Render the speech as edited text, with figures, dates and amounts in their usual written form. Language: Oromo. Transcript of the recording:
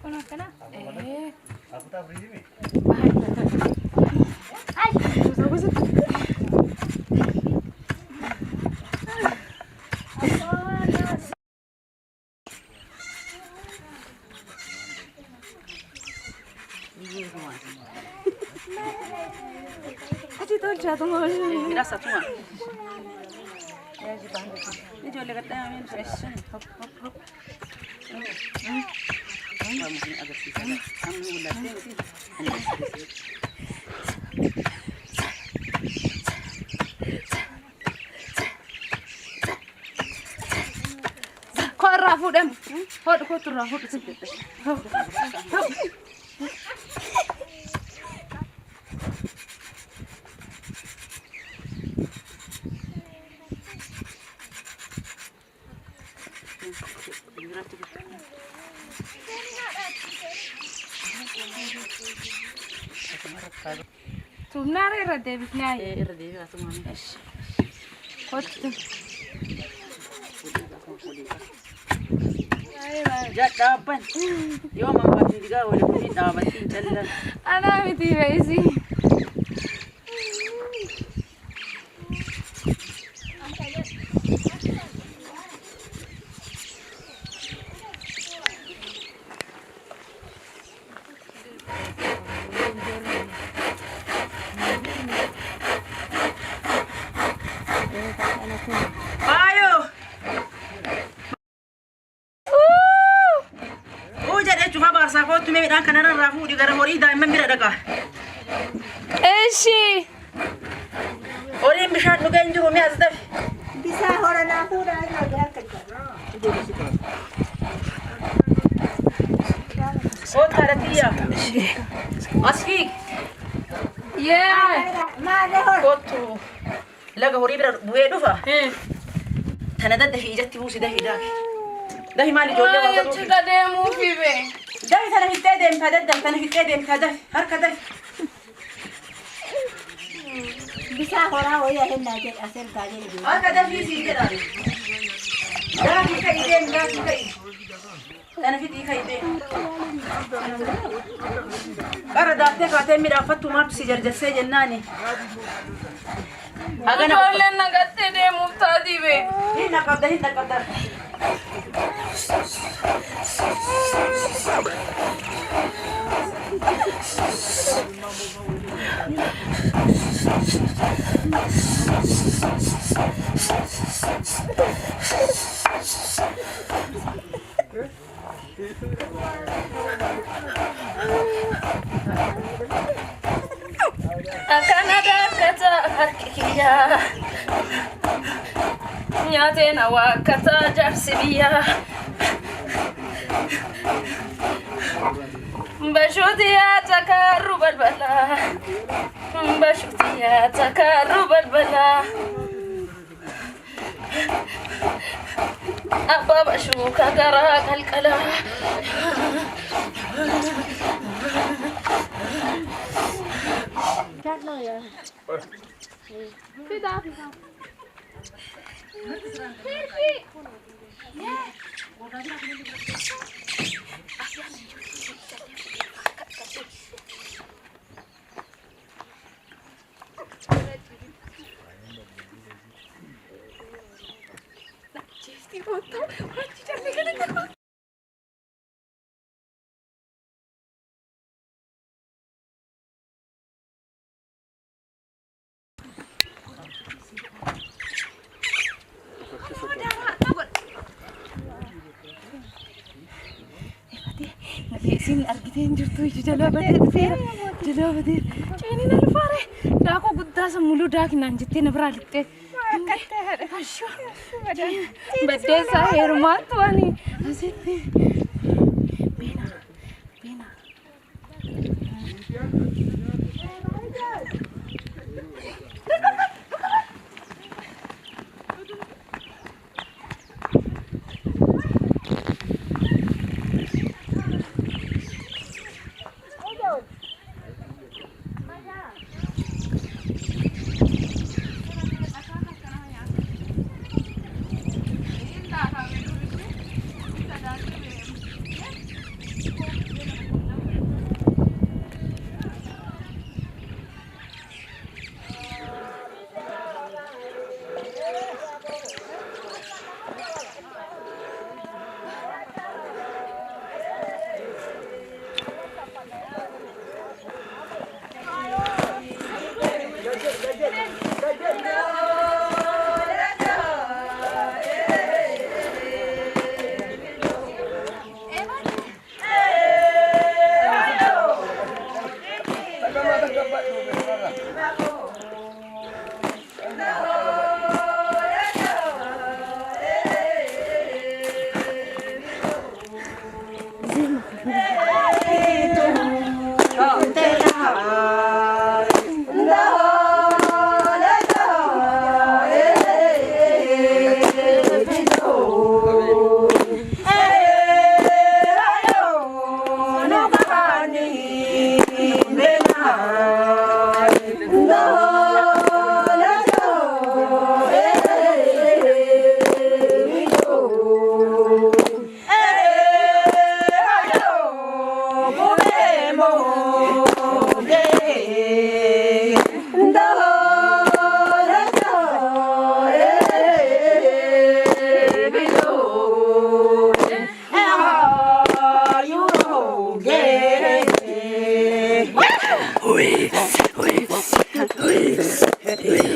Kuna kana? Aku tak beri ni. Ay, gusto. Aji to jatuh mau. Mira satu ah. Ya ji bang. Ini jual dekat yang fresh. Hop hop hop. Kamu ini agak sih. Kamu udah sih. Kau rafu dem. Kau tu rafu tu sih. Tumnare rade bisnai. Rade atau mana? Kau Jat dapat. Yo mampat juga oleh pun dapat jalan. Ana miti baisi. Ayo. Jadi cuma bahasa kau tu memang kanan rafu di gara hori dah memang tidak ada. Eshi. Hori bisa juga injur kami asal. Bisa orang aku dah ada kerja. Oh tarik dia. Aski. Yeah. Mana orang? Kau tu. Laga hori berat buat apa? Tanah dah hijat tibu sudah hidak. Dah mali jodoh Ay, waktu. chica de movie be. Dah tanah hitam dem padat dah tanah hitam dem padat. Har kadat. Bisa orang orang yang nak jadi asal kaya ni. Har kadat sih kita. Dah kita idem dah kita. Tanah hitam idem. Karena dah teh mira fatu mat si jarjase jennani. Agan ole nagatte de muftadi be. Hinda kabda. Akan ada kata hakikia. Nyate nawa kata jarsibiya. Bashutia takarubal bala. Bashutia takarubal bala. Apa bashuka gara kalkala. Tidak. Sin argiteen jirtu jalabate dhufeera jalabate ceenina lufaare daakoo guddaa sammuluu daakinaan jettee na biraa lixxee baddeessaa heerumaattu ani asitti beena Gadi.